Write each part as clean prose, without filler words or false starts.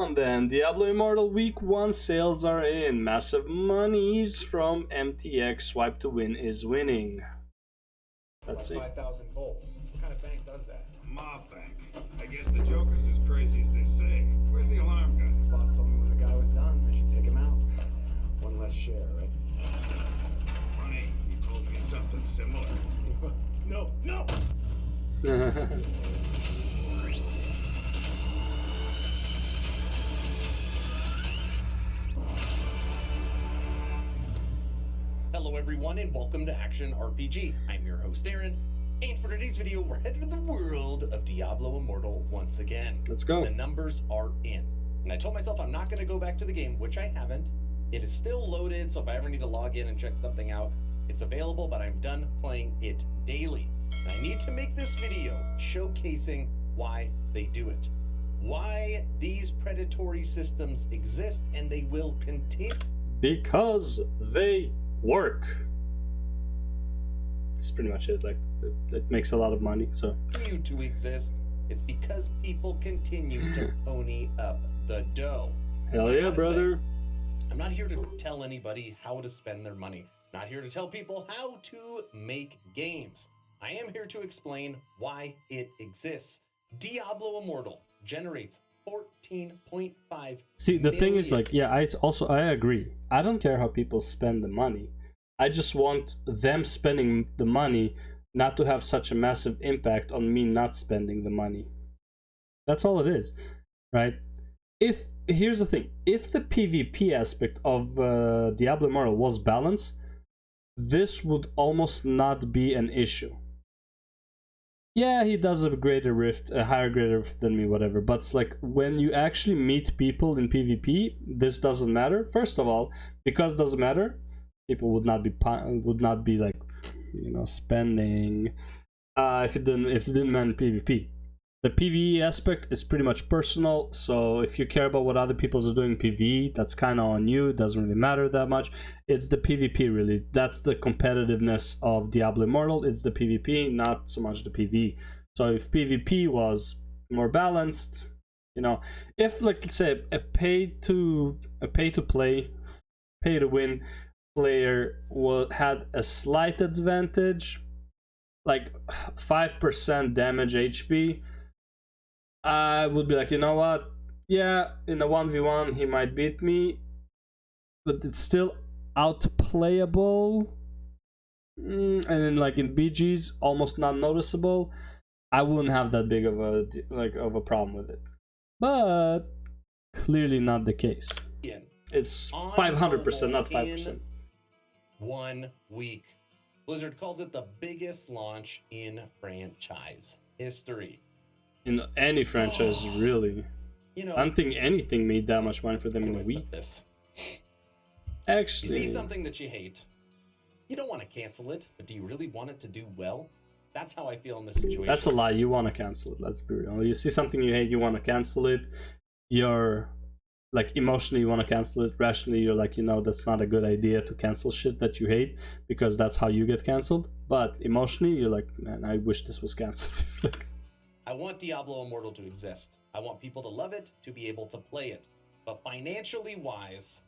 And then Diablo Immortal Week 1 sales are in. Massive monies from MTX. Swipe to win is winning. Let's see. 5,000 volts. What kind of bank does that? Mob bank. I guess the Joker's as crazy as they say. Where's the alarm guy? Boss told me when the guy was done, I should take him out. One less share, right? Funny, he told me something similar. No, no! Hello everyone and welcome to Action RPG. I'm your host Aaron, and for today's video we're headed to the world of Diablo Immortal once again. Let's go. The numbers are in. And I told myself I'm not going to go back to the game, which I haven't. It is still loaded, so if I ever need to log in and check something out, it's available, but I'm done playing it daily. And I need to make this video showcasing why they do it. Why these predatory systems exist and they will continue. Because they work. That's pretty much it. Like, it makes a lot of money, so. Continue to exist. It's because people continue to pony up the dough. Hell yeah, brother. I'm not here to tell anybody how to spend their money. I'm not here to tell people how to make games. I am here to explain why it exists. Diablo Immortal generates 14.5. See, the thing is, million. like, yeah, I agree. I don't care how people spend the money. I just want them spending the money not to have such a massive impact on me not spending the money. That's all it is, right? Here's the thing, if the PvP aspect of Diablo Immortal was balanced, this would almost not be an issue. Yeah, he does a greater rift, a higher greater rift than me, whatever. But it's like when you actually meet people in PvP, this doesn't matter. First of all, because it doesn't matter, people would not be like, you know, spending if it didn't matter PvP. The PvE aspect is pretty much personal, so if you care about what other people are doing in PvE, that's kind of on you. It doesn't really matter that much. It's the PvP, really. That's the competitiveness of Diablo Immortal. It's the PvP, not so much the PvE. So if PvP was more balanced, you know, if, like, let's say a pay to play, pay to win player had a slight advantage, like 5% damage HP, I would be like, you know what, yeah, in a 1v1 he might beat me, but it's still outplayable, and then like in BGs almost not noticeable. I wouldn't have that big of a problem with it, but clearly not the case. It's 500%, not 5%. 1 week. Blizzard calls it the biggest launch in franchise history. In any franchise, really. You know, I don't think anything made that much money for them in a week. This. Actually, You see something that you hate, you don't want to cancel it, but do you really want it to do well? That's how I feel in this situation. that's a lie. You want to cancel it. Let's be real. You see something you hate, you want to cancel it. You're like, emotionally you want to cancel it. Rationally you're like, you know, that's not a good idea to cancel shit that you hate, because that's how you get canceled. But emotionally you're like, man, I wish this was canceled. I want Diablo Immortal to exist. I want people to love it, to be able to play it. But financially wise,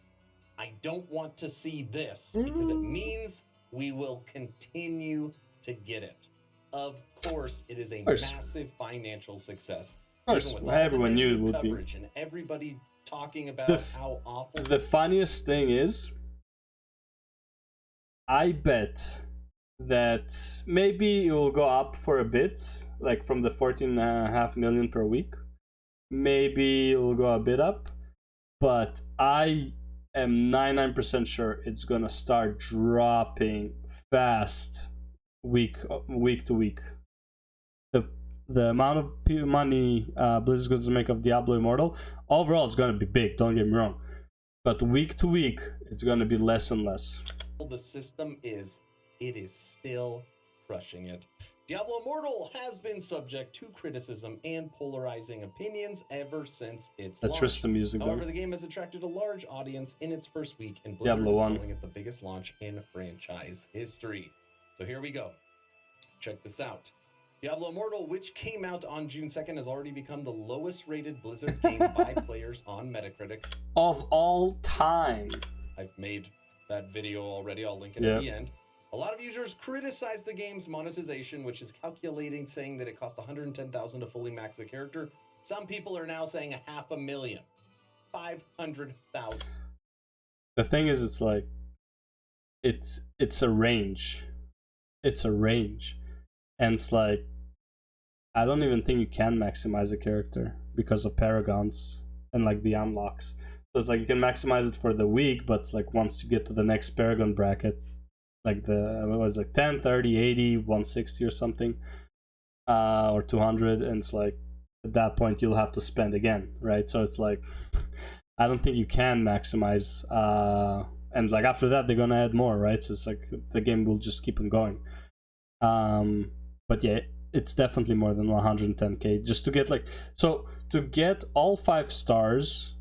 I don't want to see this, because it means we will continue to get it. Of course, it is a massive financial success. Of course, everyone knew it would be. And everybody talking about how awful. The funniest thing is, I bet that maybe it will go up for a bit, like from the 14.5 million per week. Maybe it will go a bit up, but I am 99% sure it's gonna start dropping fast week to week. The amount of money Blizzard's going to make of Diablo Immortal overall is going to be big, don't get me wrong, but week to week it's going to be less and less. The system is, it is still crushing it. Diablo Immortal has been subject to criticism and polarizing opinions ever since its launch. That's the music. However, the game has attracted a large audience in its first week, and Blizzard is calling it the biggest launch in franchise history. So here we go. Check this out. Diablo Immortal, which came out on June 2nd, has already become the lowest rated Blizzard game by players on Metacritic. Of all time. I've made that video already. I'll link it at the end. A lot of users criticize the game's monetization, which is calculating, saying that it costs $110,000 to fully max a character. Some people are now saying $500,000. $500,000. The thing is, it's like, it's a range. It's a range. And it's like, I don't even think you can maximize a character because of paragons and like the unlocks. So it's like you can maximize it for the week, but it's like once you get to the next paragon bracket, like the, what was it, like 10, 30, 80, 160 or something, or 200, and it's like at that point you'll have to spend again, right? So it's like, I don't think you can maximize, and like after that they're gonna add more, right? So it's like the game will just keep on going. But yeah, it's definitely more than 110k just to get like, so to get all 5 stars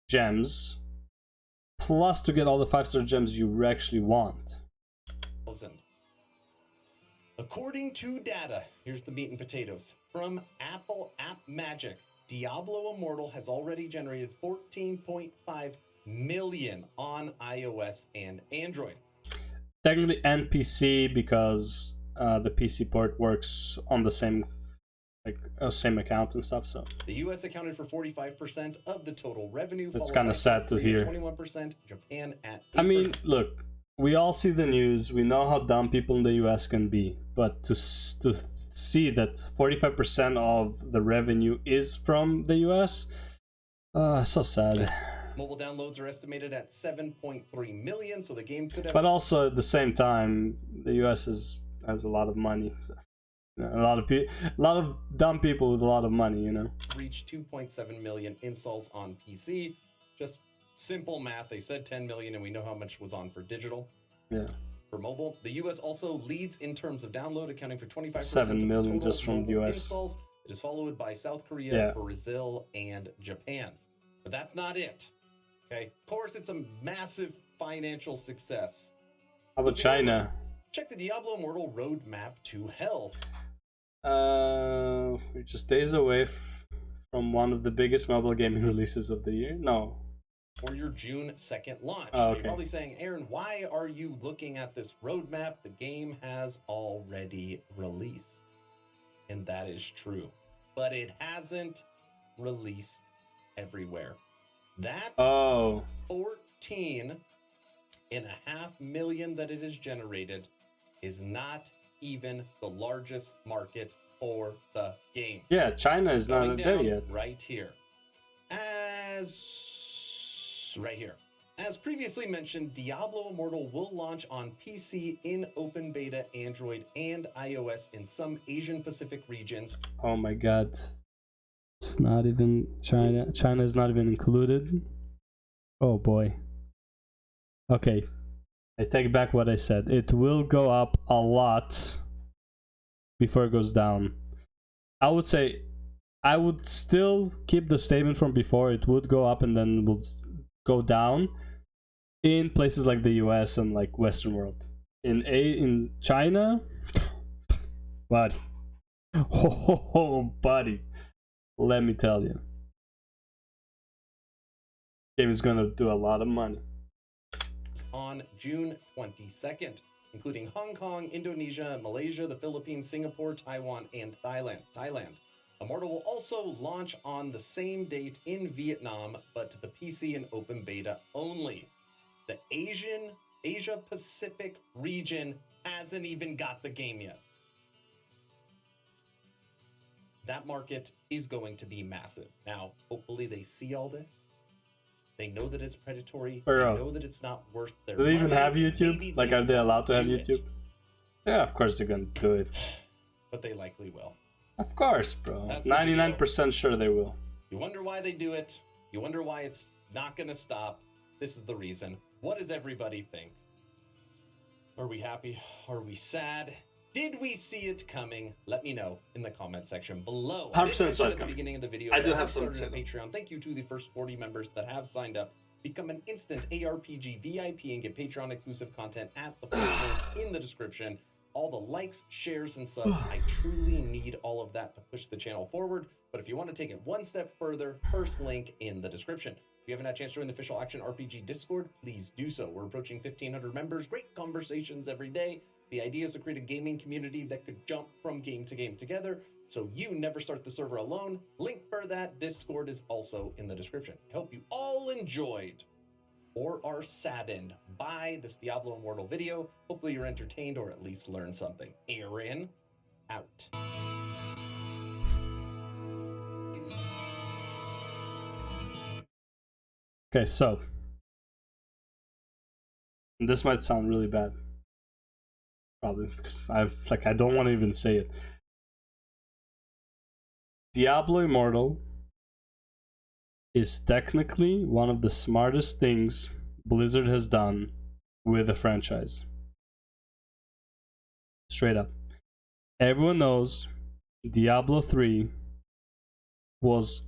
gems, plus to get all the 5-star gems you actually want. According to data, here's the meat and potatoes from Apple App Magic, Diablo Immortal has already generated 14.5 million on iOS and Android. Technically and PC, because the PC port works on the same same account and stuff. So the US accounted for 45% of the total revenue. It's kind of sad to hear. 21%, Japan at 8%. I mean, look, we all see the news. We know how dumb people in the US can be, but to see that 45% of the revenue is from the US, so sad. Mobile downloads are estimated at 7.3 million, so the game could have. But also at the same time, the US has a lot of money. So. A lot of dumb people with a lot of money, you know. Reached 2.7 million installs on PC. Just simple math. They said 10 million, and we know how much was on for digital. Yeah. For mobile, the US also leads in terms of download, accounting for 25% 7 million of just from the US installs. It is followed by South Korea, Brazil, and Japan. But that's not it. Okay. Of course, it's a massive financial success. How about China? Check the Diablo Immortal roadmap to hell. We're just days away from one of the biggest mobile gaming releases of the year. No. For your June 2nd launch. Oh, okay. You're probably saying, Aaron, why are you looking at this roadmap? The game has already released. And that is true. But it hasn't released everywhere. That 14.5 million that it has generated is not even the largest market for the game. Yeah, China is not there yet. Right here. Right here. As previously mentioned, Diablo Immortal will launch on PC in open beta, Android, and iOS in some Asian Pacific regions. Oh my god. It's not even China. China is not even included. Oh boy. Okay. I take back what I said. It will go up a lot before it goes down. I would say I would still keep the statement from before. It would go up and then will go down in places like the US and like Western world. In China, buddy. Oh, buddy. Let me tell you. Game is gonna do a lot of money. On June 22nd, including Hong Kong, Indonesia, Malaysia, the Philippines, Singapore, Taiwan, and Thailand. Immortal will also launch on the same date in Vietnam, but to the PC and open beta only. The Asia Pacific region hasn't even got the game yet. That market is going to be massive. Now, hopefully they see all this. They know that it's predatory. They know that it's not worth their money. Do they even have YouTube? Maybe like, are they allowed to have YouTube? It. Yeah, of course they're gonna do it. But they likely will. Of course, bro. 99% sure they will. You wonder why they do it. You wonder why it's not gonna stop. This is the reason. What does everybody think? Are we happy? Are we sad? Did we see it coming? Let me know in the comment section below. 100% at the beginning of the video. I do have some Patreon. Thank you to the first 40 members that have signed up. Become an instant ARPG VIP and get Patreon exclusive content at the first link in the description. all the likes, shares, and subs. I truly need all of that to push the channel forward. But if you want to take it one step further, first link in the description. If you haven't had a chance to join the official Action RPG Discord, please do so. We're approaching 1,500 members, great conversations every day. The idea is to create a gaming community that could jump from game to game together, so you never start the server alone. Link for that Discord is also in the description. I hope you all enjoyed or are saddened by this Diablo Immortal video. Hopefully you're entertained or at least learned something. Aaron, out. Okay, so this might sound really bad, probably because I don't want to even say it. Diablo Immortal is technically one of the smartest things Blizzard has done with a franchise. Straight up. Everyone knows Diablo 3 was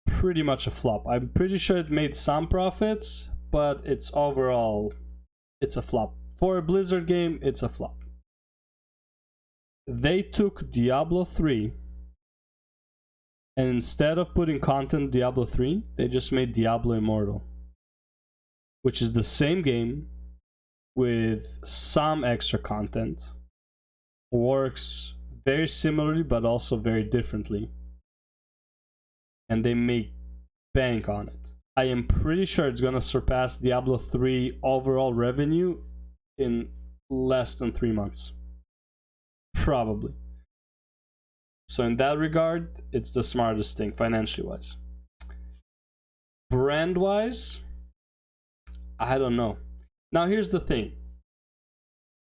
pretty much a flop. I'm pretty sure it made some profits, but it's overall, it's a flop. For a Blizzard game, it's a flop. They took Diablo 3, and instead of putting content in Diablo 3, they just made Diablo Immortal, which is the same game with some extra content. Works very similarly, but also very differently. And they make bank on it. I am pretty sure it's gonna surpass Diablo 3 overall revenue in less than 3 months. Probably. So in that regard, it's the smartest thing, financially wise. Brand wise, I don't know. Now here's the thing.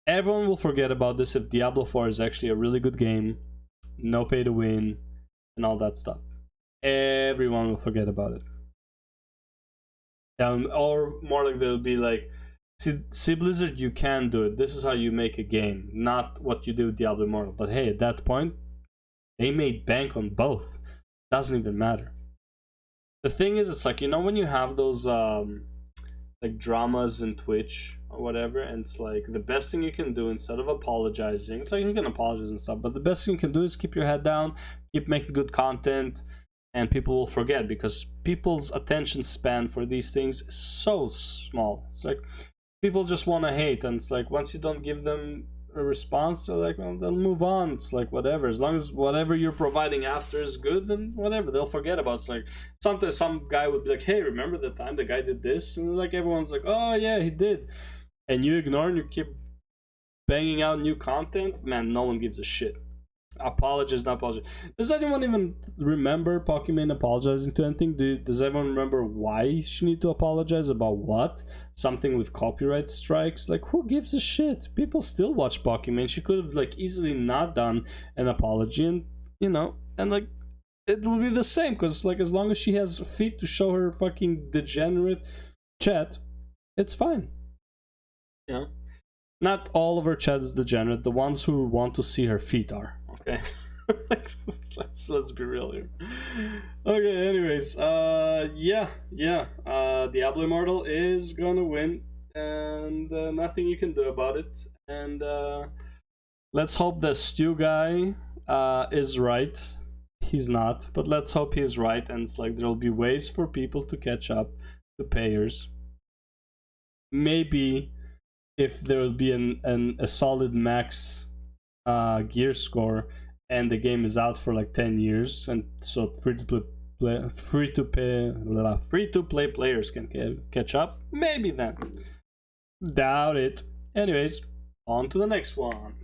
Everyone will forget about this if Diablo 4 is actually a really good game, no pay to win, and all that stuff. Everyone will forget about it. Or more like they'll be like, see Blizzard, you can do it. This is how you make a game, not what you do with Diablo Immortal. But hey, at that point, they made bank on both. Doesn't even matter. The thing is, it's like, you know when you have those like dramas in Twitch or whatever, and it's like the best thing you can do instead of apologizing, it's like you can apologize and stuff, but the best thing you can do is keep your head down, keep making good content, and people will forget, because people's attention span for these things is so small. It's like people just want to hate, and it's like once you don't give them a response, they're like, well, they'll move on. It's like whatever, as long as whatever you're providing after is good, then whatever, they'll forget about it. It's like sometimes some guy would be like, hey, remember the time the guy did this? And like everyone's like, oh yeah, he did, and you ignore and you keep banging out new content. Man, no one gives a shit. Apologies, not apologies. Does anyone even remember Pokimane apologizing to anything? Does everyone remember why she need to apologize about what? Something with copyright strikes? Like, who gives a shit? People still watch Pokimane. She could have like easily not done an apology, and you know, and like it will be the same, because like as long as she has feet to show her fucking degenerate chat, it's fine. You know, not all of her chat is degenerate. The ones who want to see her feet are. Okay. let's be real here. Okay, anyways, Diablo Immortal is gonna win, and nothing you can do about it. And let's hope the Stu guy is right. He's not, but let's hope he's right, and it's like there'll be ways for people to catch up to payers. Maybe if there will be a solid max gear score, and the game is out for like 10 years, and so free to play players can catch up, maybe then. Doubt it. Anyways, on to the next one.